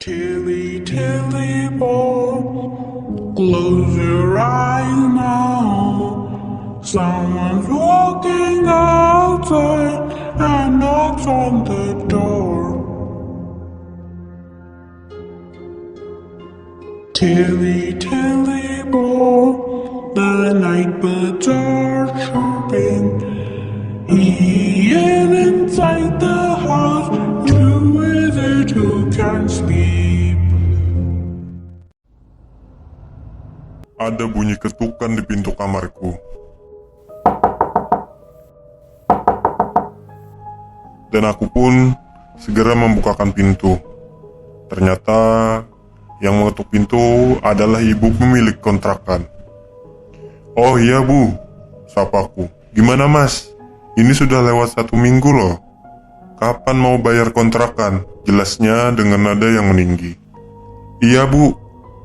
Tilly, tilly, boy, close your eyes now. Someone's walking outside and knocks on the door. Tilly, tilly, boy, the night birds are chirping. He is inside the house, who is it who can sleep? Ada bunyi ketukan di pintu kamarku. Dan aku pun segera membukakan pintu. Ternyata yang mengetuk pintu adalah ibu pemilik kontrakan. "Oh iya bu," sapaku. "Gimana mas? Ini sudah lewat 1 minggu loh. Kapan mau bayar kontrakan?" Jelasnya dengan nada yang meninggi. "Iya bu,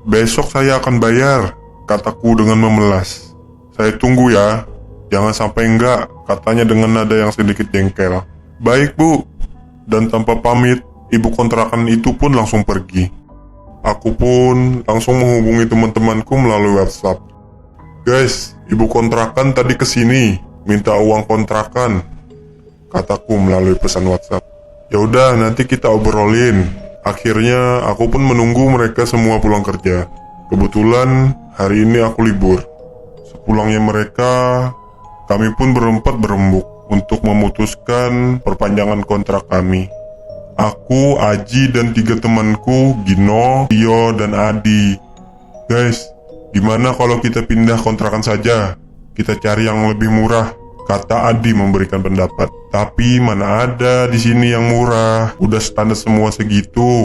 besok saya akan bayar," kataku dengan memelas. "Saya tunggu ya, jangan sampai enggak," katanya dengan nada yang sedikit jengkel. "Baik bu," dan tanpa pamit, ibu kontrakan itu pun langsung pergi. Aku pun langsung menghubungi teman-temanku melalui WhatsApp. "Guys, ibu kontrakan tadi kesini, minta uang kontrakan," kataku melalui pesan WhatsApp. "Ya udah, nanti kita obrolin." Akhirnya aku pun menunggu mereka semua pulang kerja. Kebetulan hari ini aku libur. Sepulangnya mereka, kami pun berempat berembuk untuk memutuskan perpanjangan kontrak kami. Aku, Aji, dan 3 temanku, Gino, Tio, dan Adi. "Guys, gimana kalau kita pindah kontrakan saja? Kita cari yang lebih murah," kata Adi memberikan pendapat. "Tapi mana ada di sini yang murah, udah standar semua segitu,"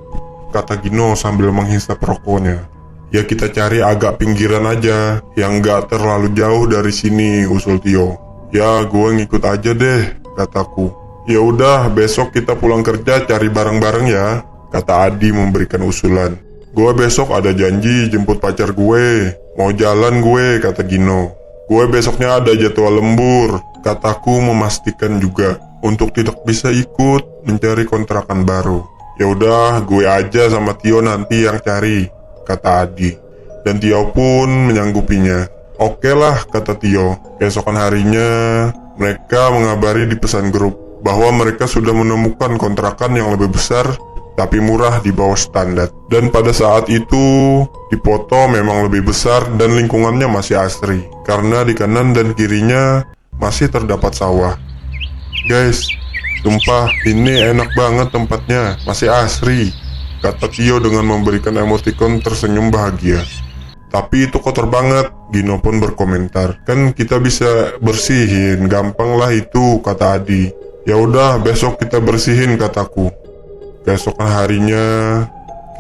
kata Gino sambil menghisap rokoknya. "Ya kita cari agak pinggiran aja, yang gak terlalu jauh dari sini," usul Tio. "Ya gue ngikut aja deh," kataku. "Ya udah, besok kita pulang kerja cari bareng-bareng ya," kata Adi memberikan usulan. "Gue besok ada janji jemput pacar gue, mau jalan gue," kata Gino. "Gue besoknya ada jadwal lembur," kataku memastikan juga untuk tidak bisa ikut mencari kontrakan baru. "Ya udah, gue aja sama Tio nanti yang cari," kata Adi. Dan Tio pun menyanggupinya. "Oke lah," kata Tio. Keesokan harinya, mereka mengabari di pesan grup bahwa mereka sudah menemukan kontrakan yang lebih besar tapi murah di bawah standar. Dan pada saat itu, di foto memang lebih besar dan lingkungannya masih asri, karena di kanan dan kirinya masih terdapat sawah. "Guys, sumpah ini enak banget tempatnya, masih asri," kata Tio dengan memberikan emoticon tersenyum bahagia. "Tapi itu kotor banget," Gino pun berkomentar. "Kan kita bisa bersihin, gampang lah itu," kata Adi. "Ya udah, besok kita bersihin," kataku. Keesokan harinya,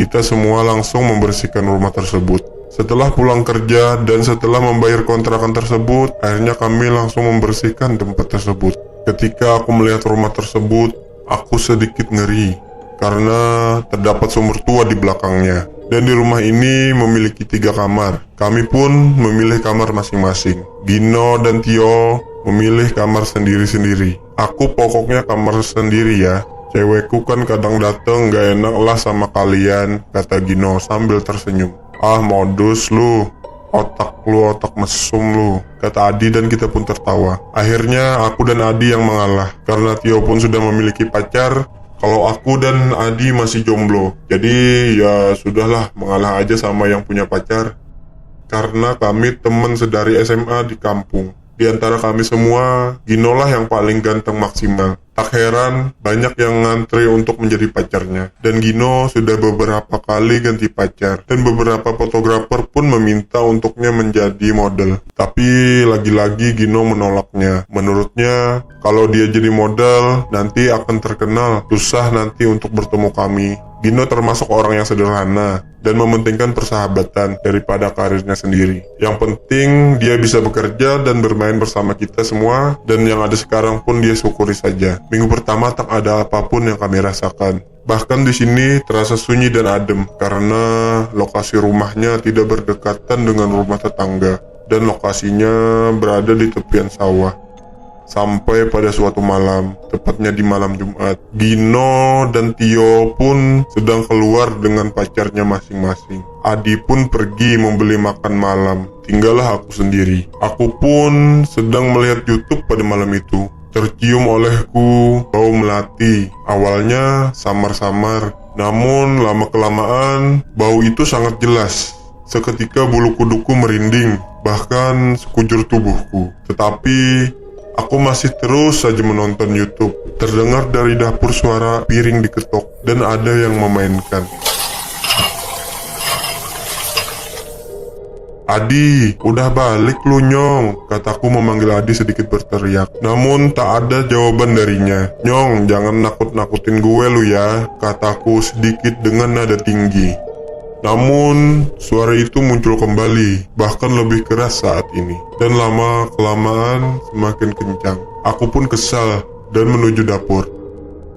kita semua langsung membersihkan rumah tersebut. Setelah pulang kerja dan setelah membayar kontrakan tersebut, akhirnya kami langsung membersihkan tempat tersebut. Ketika aku melihat rumah tersebut, aku sedikit ngeri karena terdapat sumur tua di belakangnya. Dan di rumah ini memiliki 3 kamar. Kami pun memilih kamar masing-masing. Gino dan Tio memilih kamar sendiri-sendiri. "Aku pokoknya kamar sendiri ya. Cewekku kan kadang dateng, gak enak lah sama kalian," kata Gino sambil tersenyum. "Ah modus lu, otak mesum lu," kata Adi dan kita pun tertawa. Akhirnya aku dan Adi yang mengalah, karena Tio pun sudah memiliki pacar, kalau aku dan Adi masih jomblo. Jadi ya sudahlah, mengalah aja sama yang punya pacar. Karena kami teman sedari SMA di kampung. Di antara kami semua, Gino lah yang paling ganteng maksimal. Tak heran, banyak yang ngantri untuk menjadi pacarnya. Dan Gino sudah beberapa kali ganti pacar. Dan beberapa fotografer pun meminta untuknya menjadi model. Tapi lagi-lagi Gino menolaknya. Menurutnya, kalau dia jadi model, nanti akan terkenal. Susah nanti untuk bertemu kami. Gino termasuk orang yang sederhana dan mementingkan persahabatan daripada karirnya sendiri. Yang penting dia bisa bekerja dan bermain bersama kita semua, dan yang ada sekarang pun dia syukuri saja. Minggu pertama tak ada apapun yang kami rasakan. Bahkan di sini terasa sunyi dan adem karena lokasi rumahnya tidak berdekatan dengan rumah tetangga dan lokasinya berada di tepian sawah. Sampai pada suatu malam, tepatnya di malam Jumat, Gino dan Tio pun sedang keluar dengan pacarnya masing-masing. Adi pun pergi membeli makan malam, tinggallah aku sendiri. Aku pun sedang melihat YouTube pada malam itu. Tercium olehku bau melati. Awalnya samar-samar, namun lama-kelamaan bau itu sangat jelas. Seketika bulu kuduku merinding, bahkan sekujur tubuhku. Tetapi aku masih terus saja menonton YouTube. Terdengar dari dapur suara piring diketok dan ada yang memainkan. "Adi, udah balik lu Nyong," kataku memanggil Adi sedikit berteriak. Namun tak ada jawaban darinya. "Nyong, jangan nakut-nakutin gue lu ya," kataku sedikit dengan nada tinggi. Namun suara itu muncul kembali, bahkan lebih keras saat ini. Dan lama-kelamaan semakin kencang. Aku pun kesal dan menuju dapur.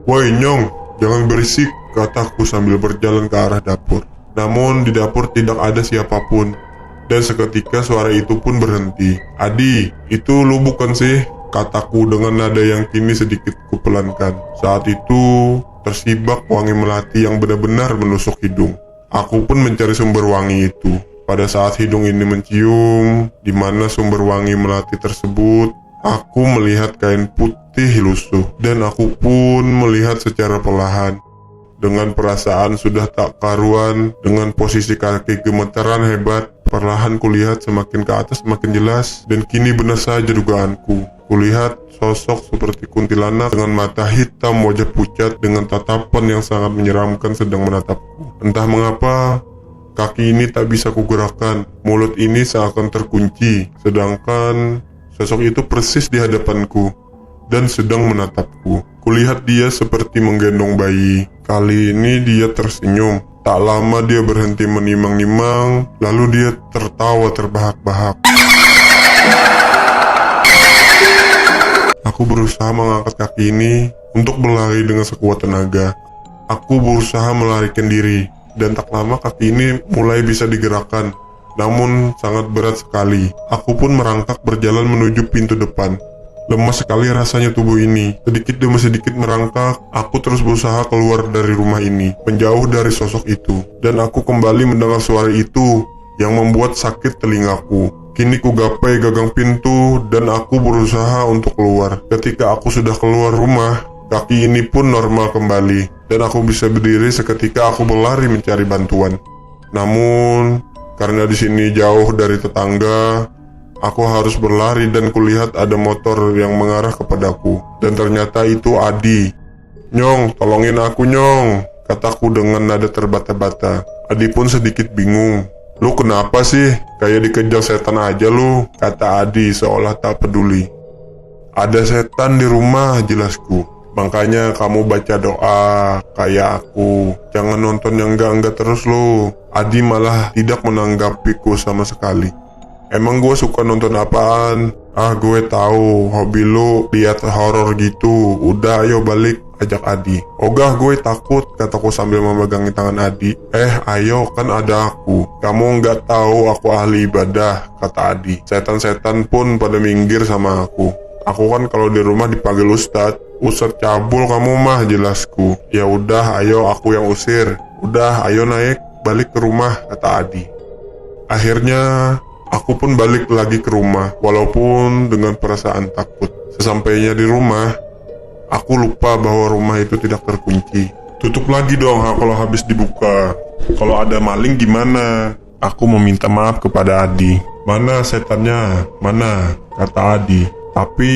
"Woi Nyong, jangan berisik," kataku sambil berjalan ke arah dapur. Namun di dapur tidak ada siapapun. Dan seketika suara itu pun berhenti. "Adi, itu lu bukan sih?" kataku dengan nada yang kini sedikit kupelankan. Saat itu tersibak wangi melati yang benar-benar menusuk hidung. Aku pun mencari sumber wangi itu. Pada saat hidung ini mencium di mana sumber wangi melati tersebut, aku melihat kain putih lusuh. Dan aku pun melihat secara perlahan. Dengan perasaan sudah tak karuan, dengan posisi kaki gemetaran hebat, perlahan kulihat semakin ke atas semakin jelas, dan kini benar saja dugaanku. Kulihat sosok seperti kuntilanak dengan mata hitam, wajah pucat dengan tatapan yang sangat menyeramkan sedang menatapku. Entah mengapa, kaki ini tak bisa kugerakkan, mulut ini seakan terkunci, sedangkan sosok itu persis di hadapanku dan sedang menatapku. Kulihat dia seperti menggendong bayi. Kali ini dia tersenyum. Tak lama dia berhenti menimang-nimang, lalu dia tertawa terbahak-bahak. Aku berusaha mengangkat kaki ini untuk berlari dengan sekuat tenaga. Aku berusaha melarikan diri, dan tak lama kaki ini mulai bisa digerakkan, namun sangat berat sekali. Aku pun merangkak berjalan menuju pintu depan. Lemas sekali rasanya tubuh ini. Sedikit demi sedikit merangkak, aku terus berusaha keluar dari rumah ini, menjauh dari sosok itu. Dan aku kembali mendengar suara itu yang membuat sakit telingaku. Kini ku gapai gagang pintu dan aku berusaha untuk keluar. Ketika aku sudah keluar rumah, kaki ini pun normal kembali. Dan aku bisa berdiri seketika aku berlari mencari bantuan. Namun, karena di sini jauh dari tetangga, aku harus berlari dan kulihat ada motor yang mengarah kepadaku. Dan ternyata itu Adi. "Nyong, tolongin aku Nyong," kataku dengan nada terbata-bata. Adi pun sedikit bingung. "Lu kenapa sih? Kayak dikejar setan aja lu," kata Adi seolah tak peduli. "Ada setan di rumah," jelasku. "Makanya kamu baca doa kayak aku. Jangan nonton yang enggak-enggak terus lu." Adi malah tidak menanggapiku sama sekali. "Emang gue suka nonton apaan?" "Ah, gue tahu hobi lu lihat horor gitu. Udah ayo balik," ajak Adi. "Ogah, gue takut," kataku sambil memegangi tangan Adi. Ayo kan ada aku. Kamu nggak tahu aku ahli ibadah," kata Adi. "Setan-setan pun pada minggir sama aku. Aku kan kalau di rumah dipanggil Ustadz cabul kamu mah," jelasku. "Ya udah, ayo aku yang usir." "Udah, ayo naik balik ke rumah," kata Adi. Akhirnya aku pun balik lagi ke rumah, walaupun dengan perasaan takut. Sesampainya di rumah, aku lupa bahwa rumah itu tidak terkunci. "Tutup lagi dong kalau habis dibuka. Kalau ada maling gimana?" Aku meminta maaf kepada Adi. "Mana setannya? Mana?" kata Adi. "Tapi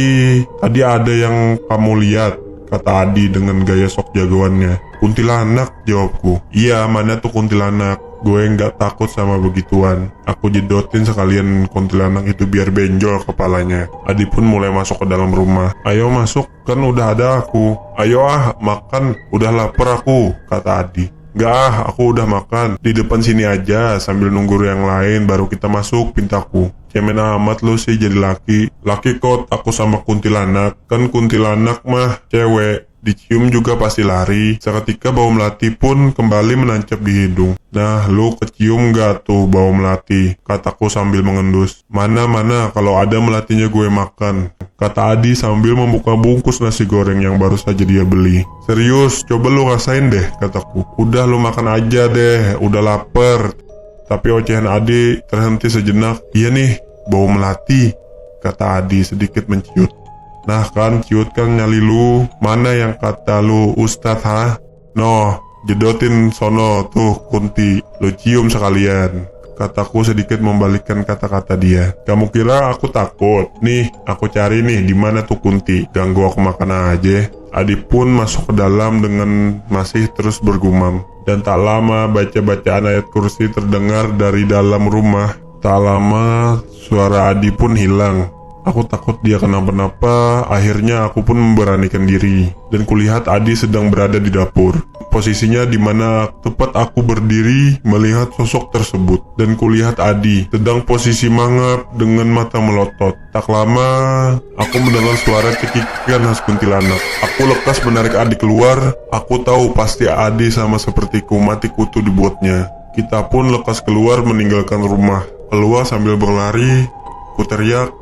tadi ada yang kamu lihat," kata Adi dengan gaya sok jagoannya. "Kuntilanak," jawabku. "Iya, mana tuh kuntilanak? Gue nggak takut sama begituan." Aku jedotin sekalian kuntilanak itu biar benjol kepalanya. Adi pun mulai masuk ke dalam rumah. "Ayo masuk, kan udah ada aku." "Ayo makan, udah lapar aku," kata Adi. "Nggak aku udah makan. Di depan sini aja sambil nunggu yang lain baru kita masuk," pintaku. "Cemen amat lu sih jadi laki. Laki kok aku sama kuntilanak. Kan kuntilanak mah cewek." Dicium juga pasti lari. Seketika bau melati pun kembali menancap di hidung. Nah, lu kecium gak tuh bau melati? Kataku sambil mengendus. Mana kalau ada melatinya gue makan. Kata Adi sambil membuka bungkus nasi goreng yang baru saja dia beli. Serius, coba lu rasain deh, kataku. Udah lu makan aja deh, udah lapar. Tapi ocehan Adi terhenti sejenak. Iya nih, bau melati, kata Adi sedikit menciut. Nah kan, ciut kan nyali lu. Mana yang kata lu Ustadz ha? Noh, jedotin sono tuh Kunti. Lu cium sekalian. Kataku sedikit membalikkan kata-kata dia. Kamu kira aku takut? Nih, aku cari nih di mana tuh Kunti. Ganggu aku makan aja. Adi pun masuk ke dalam dengan masih terus bergumam. Dan tak lama baca-bacaan ayat kursi terdengar dari dalam rumah. Tak lama suara Adi pun hilang. Aku takut dia kenapa-napa. Akhirnya aku pun memberanikan diri dan kulihat Adi sedang berada di dapur. Posisinya di mana tepat aku berdiri melihat sosok tersebut, dan kulihat Adi sedang posisi mangap dengan mata melotot. Tak lama aku mendengar suara cekikikan khas kuntilanak. Aku lekas menarik Adi keluar. Aku tahu pasti Adi sama sepertiku mati kutu di botnya. Kita pun lekas keluar meninggalkan rumah. Keluar sambil berlari, ku teriak,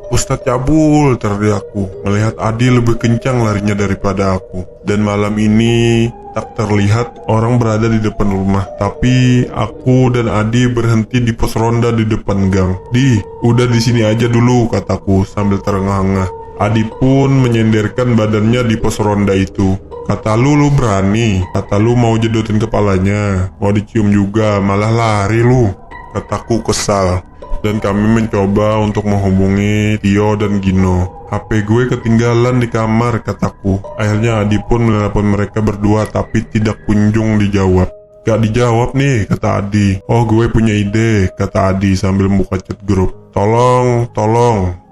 Ustadz cabul, teriakku, melihat Adi lebih kencang larinya daripada aku. Dan malam ini tak terlihat orang berada di depan rumah. Tapi aku dan Adi berhenti di pos ronda di depan gang. Di, udah di sini aja dulu, kataku sambil terengah-engah. Adi pun menyenderkan badannya di pos ronda itu. Kata lu berani, kata lu mau jedotin kepalanya, mau dicium juga, malah lari lu, kataku kesal. Dan kami mencoba untuk menghubungi Tio dan Gino. HP gue ketinggalan di kamar, kataku. Akhirnya Adi pun menelpon mereka berdua tapi tidak kunjung dijawab. Gak dijawab nih, kata Adi. Oh, gue punya ide, kata Adi sambil membuka chat grup. Tolong,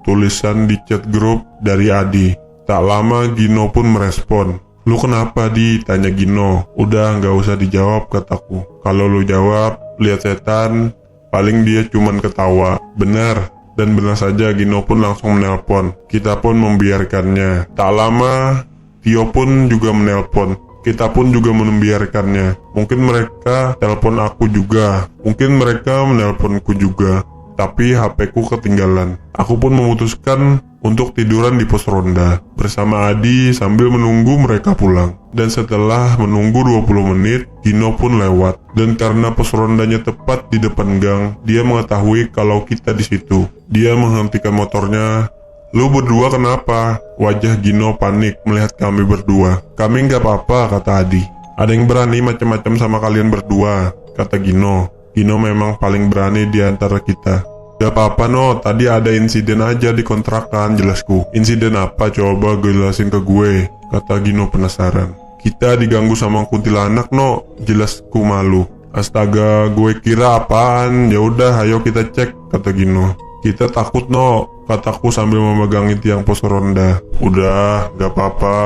tulisan di chat grup dari Adi. Tak lama Gino pun merespon. Lu kenapa Di? Tanya Gino. Udah gak usah dijawab, kataku. Kalau lu jawab, lihat setan, paling dia cuman ketawa. Benar. Dan benar saja Gino pun langsung menelpon. Kita pun membiarkannya. Tak lama Tio pun juga menelpon. Kita pun juga membiarkannya. Mungkin mereka telepon aku juga, mungkin mereka menelponku juga. Tapi HP-ku ketinggalan. Aku pun memutuskan untuk tiduran di pos ronda bersama Adi sambil menunggu mereka pulang. Dan setelah menunggu 20 menit, Gino pun lewat. Dan karena pos rondanya tepat di depan gang, dia mengetahui kalau kita di situ. Dia menghentikan motornya. Lu berdua kenapa? Wajah Gino panik melihat kami berdua. Kami nggak apa-apa, kata Adi. Ada yang berani macam-macam sama kalian berdua, kata Gino. Gino memang paling berani di antara kita. Gak apa-apa no, tadi ada insiden aja di kontrakan, jelasku. Insiden apa? Coba jelasin ke gue, kata Gino penasaran. Kita diganggu sama kuntilanak no, jelasku malu. Astaga, gue kira apaan? Ya udah, ayo kita cek, kata Gino. Kita takut no, kataku sambil memegangi tiang pos ronda. Udah, gak apa-apa,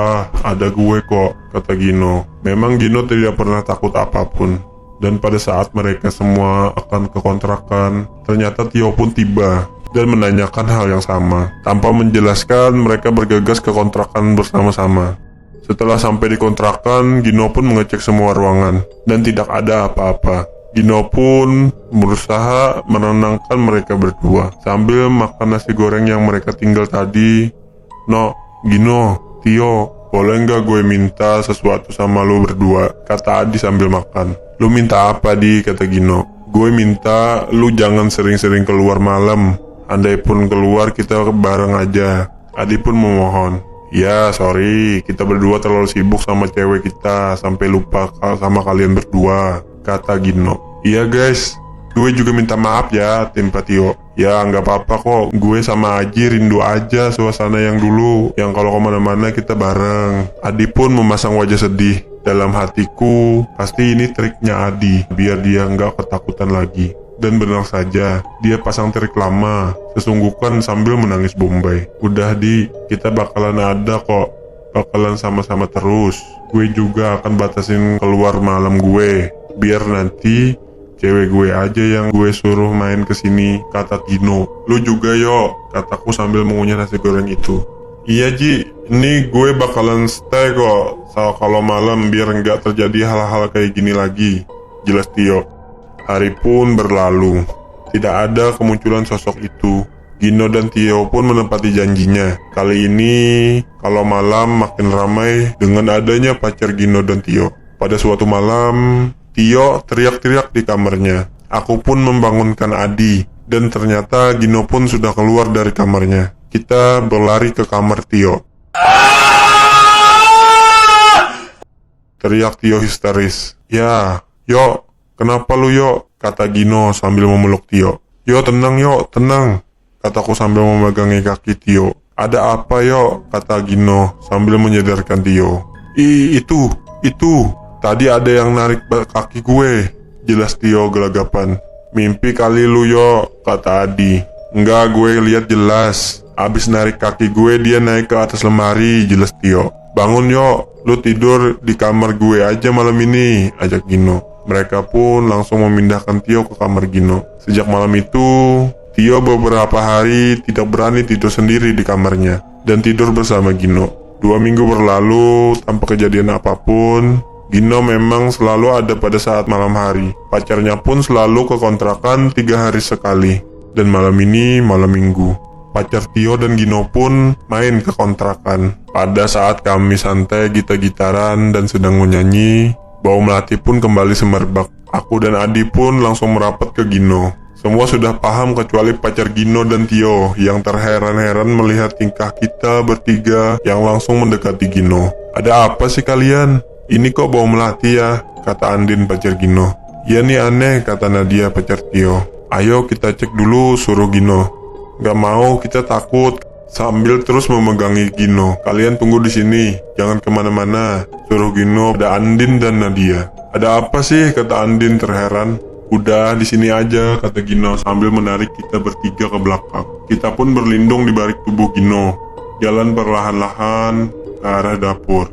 ada gue kok, kata Gino. Memang Gino tidak pernah takut apapun. Dan pada saat mereka semua akan ke kontrakan, ternyata Tio pun tiba dan menanyakan hal yang sama. Tanpa menjelaskan, mereka bergegas ke kontrakan bersama-sama. Setelah sampai di kontrakan, Gino pun mengecek semua ruangan dan tidak ada apa-apa. Gino pun berusaha menenangkan mereka berdua sambil makan nasi goreng yang mereka tinggal tadi. No, Gino, Tio, boleh nggak gue minta sesuatu sama lo berdua, kata Adi sambil makan. Lu minta apa Di, kata Gino. Gue minta lu jangan sering-sering keluar malam. Andai pun keluar kita bareng aja. Adi pun memohon. Ya sorry, kita berdua terlalu sibuk sama cewek kita sampai lupa sama kalian berdua, kata Gino. Iya guys, gue juga minta maaf ya, tim Patio. Ya nggak apa-apa kok, gue sama Aji rindu aja suasana yang dulu, yang kalau kemana-mana kita bareng. Adi pun memasang wajah sedih. Dalam hatiku, pasti ini triknya Adi, biar dia nggak ketakutan lagi. Dan benar saja, dia pasang trik lama, sesungguhkan sambil menangis Bombay. Udah Di, kita bakalan ada kok, bakalan sama-sama terus. Gue juga akan batasin keluar malam gue, biar nanti cewek gue aja yang gue suruh main kesini, kata Gino. Lu juga yo, kataku sambil mengunyah nasi goreng itu. Iya Ji, ini gue bakalan stay kok kalau malam biar nggak terjadi hal-hal kayak gini lagi, jelas Tio. Hari pun berlalu, tidak ada kemunculan sosok itu. Gino dan Tio pun menepati janjinya. Kali ini, kalau malam makin ramai dengan adanya pacar Gino dan Tio. Pada suatu malam, Tio teriak-teriak di kamarnya. Aku pun membangunkan Adi, dan ternyata Gino pun sudah keluar dari kamarnya. Kita berlari ke kamar Tio. Teriak Tio histeris. Ya, yo, kenapa lu yo? Kata Gino sambil memeluk Tio. Yo tenang yo, tenang. Kataku sambil memegangi kaki Tio. Ada apa yo? Kata Gino sambil menyadarkan Tio. Itu. Tadi ada yang narik kaki gue. Jelas Tio gelagapan. Mimpi kali lu yo, kata Adi. Enggak, gue lihat jelas. Abis narik kaki gue, dia naik ke atas lemari, jelas Tio. Bangun yo, lu tidur di kamar gue aja malam ini, ajak Gino. Mereka pun langsung memindahkan Tio ke kamar Gino. Sejak malam itu, Tio beberapa hari tidak berani tidur sendiri di kamarnya dan tidur bersama Gino. 2 minggu berlalu tanpa kejadian apapun. Gino memang selalu ada pada saat malam hari. Pacarnya pun selalu ke kontrakan 3 hari sekali. Dan malam ini malam minggu. Pacar Tio dan Gino pun main ke kontrakan. Pada saat kami santai gitar-gitaran dan sedang menyanyi, bau melati pun kembali semerbak. Aku dan Adi pun langsung merapat ke Gino. Semua sudah paham kecuali pacar Gino dan Tio yang terheran-heran melihat tingkah kita bertiga yang langsung mendekati Gino. Ada apa sih kalian? Ini kok bau melati ya? Kata Andin pacar Gino. Ya nih aneh, kata Nadia pacar Tio. Ayo kita cek dulu, suruh Gino. Gak mau, kita takut. Sambil terus memegangi Gino. Kalian tunggu di sini, jangan kemana-mana, suruh Gino pada Andin dan Nadia. Ada apa sih? Kata Andin terheran. Udah di sini aja, kata Gino sambil menarik kita bertiga ke belakang. Kita pun berlindung di balik tubuh Gino. Jalan perlahan-lahan ke arah dapur.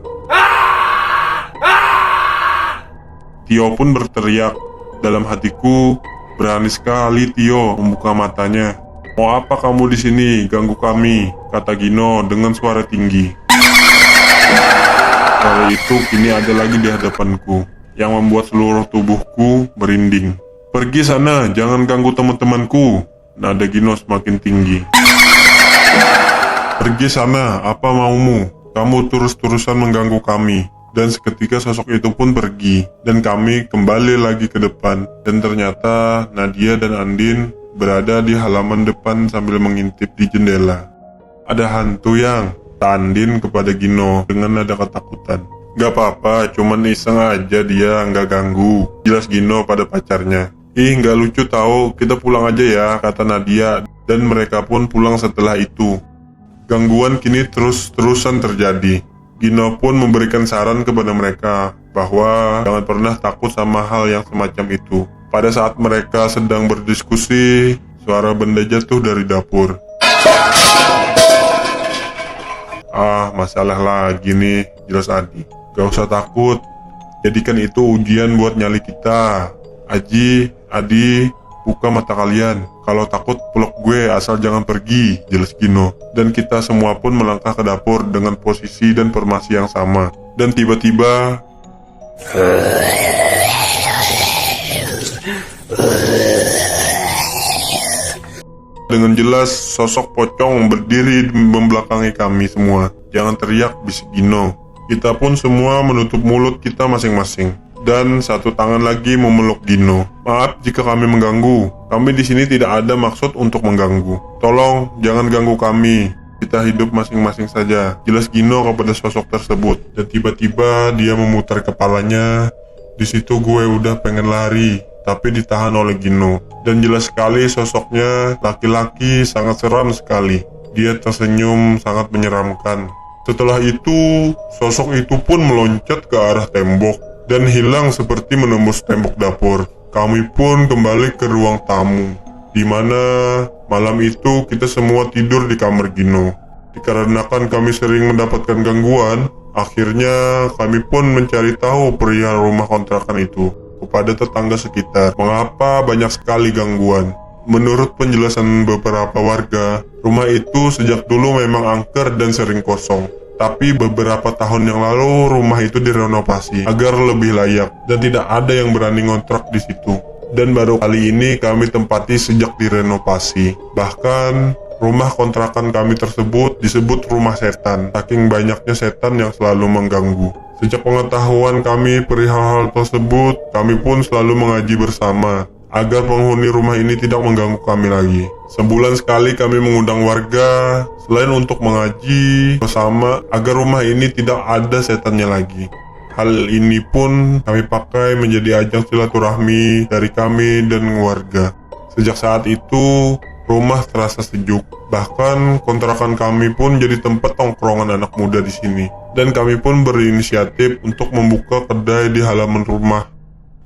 Tio pun berteriak. Dalam hatiku, berani sekali Tio membuka matanya. Mau apa kamu di sini? Ganggu kami, kata Gino dengan suara tinggi. Suara itu kini ada lagi di hadapanku, yang membuat seluruh tubuhku merinding. Pergi sana, jangan ganggu teman-temanku. Nada Gino semakin tinggi. Pergi sana, apa maumu? Kamu terus-terusan mengganggu kami. Dan seketika sosok itu pun pergi, dan kami kembali lagi ke depan. Dan ternyata Nadia dan Andin berada di halaman depan sambil mengintip di jendela. Ada hantu yang, Andin kepada Gino dengan nada ketakutan. Gak apa-apa, cuman iseng aja dia, nggak ganggu, jelas Gino pada pacarnya. Ih, nggak lucu tahu, kita pulang aja ya, kata Nadia, dan mereka pun pulang setelah itu. Gangguan kini terus-terusan terjadi. Gino pun memberikan saran kepada mereka bahwa jangan pernah takut sama hal yang semacam itu. Pada saat mereka sedang berdiskusi, suara benda jatuh dari dapur. Masalah lagi nih, jelas Adi. Gak usah takut, jadikan itu ujian buat nyali kita. Adi, buka mata kalian. Kalau takut peluk gue, asal jangan pergi, jelas Gino. Dan kita semua pun melangkah ke dapur dengan posisi dan formasi yang sama. Dan tiba-tiba dengan jelas sosok pocong berdiri membelakangi kami semua. Jangan teriak, bisik Gino. Kita pun semua menutup mulut kita masing-masing. Dan satu tangan lagi memeluk Gino. Maaf jika kami mengganggu. Kami di sini tidak ada maksud untuk mengganggu. Tolong jangan ganggu kami. Kita hidup masing-masing saja, jelas Gino kepada sosok tersebut. Dan tiba-tiba dia memutar kepalanya. Di situ gue udah pengen lari, tapi ditahan oleh Gino. Dan jelas sekali sosoknya laki-laki, sangat seram sekali. Dia tersenyum sangat menyeramkan. Setelah itu, sosok itu pun meloncat ke arah tembok dan hilang seperti menembus tembok dapur. Kami pun kembali ke ruang tamu, di mana malam itu kita semua tidur di kamar Gino. Dikarenakan kami sering mendapatkan gangguan, akhirnya kami pun mencari tahu perihal rumah kontrakan itu kepada tetangga sekitar. Mengapa banyak sekali gangguan? Menurut penjelasan beberapa warga, rumah itu sejak dulu memang angker dan sering kosong. Tapi beberapa tahun yang lalu rumah itu direnovasi agar lebih layak dan tidak ada yang berani ngontrak di situ. Dan baru kali ini kami tempati sejak direnovasi. Bahkan rumah kontrakan kami tersebut disebut rumah setan, saking banyaknya setan yang selalu mengganggu. Sejak pengetahuan kami perihal hal tersebut, kami pun selalu mengaji bersama agar penghuni rumah ini tidak mengganggu kami lagi. Sebulan sekali kami mengundang warga, selain untuk mengaji bersama agar rumah ini tidak ada setannya lagi. Hal ini pun kami pakai menjadi ajang silaturahmi dari kami dan warga. Sejak saat itu, rumah terasa sejuk. Bahkan kontrakan kami pun jadi tempat tongkrongan anak muda di sini. Dan kami pun berinisiatif untuk membuka kedai di halaman rumah.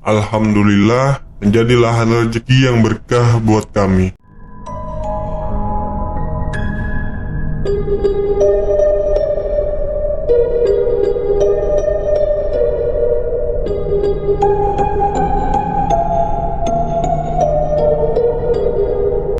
Alhamdulillah, menjadi lahan rezeki yang berkah buat kami.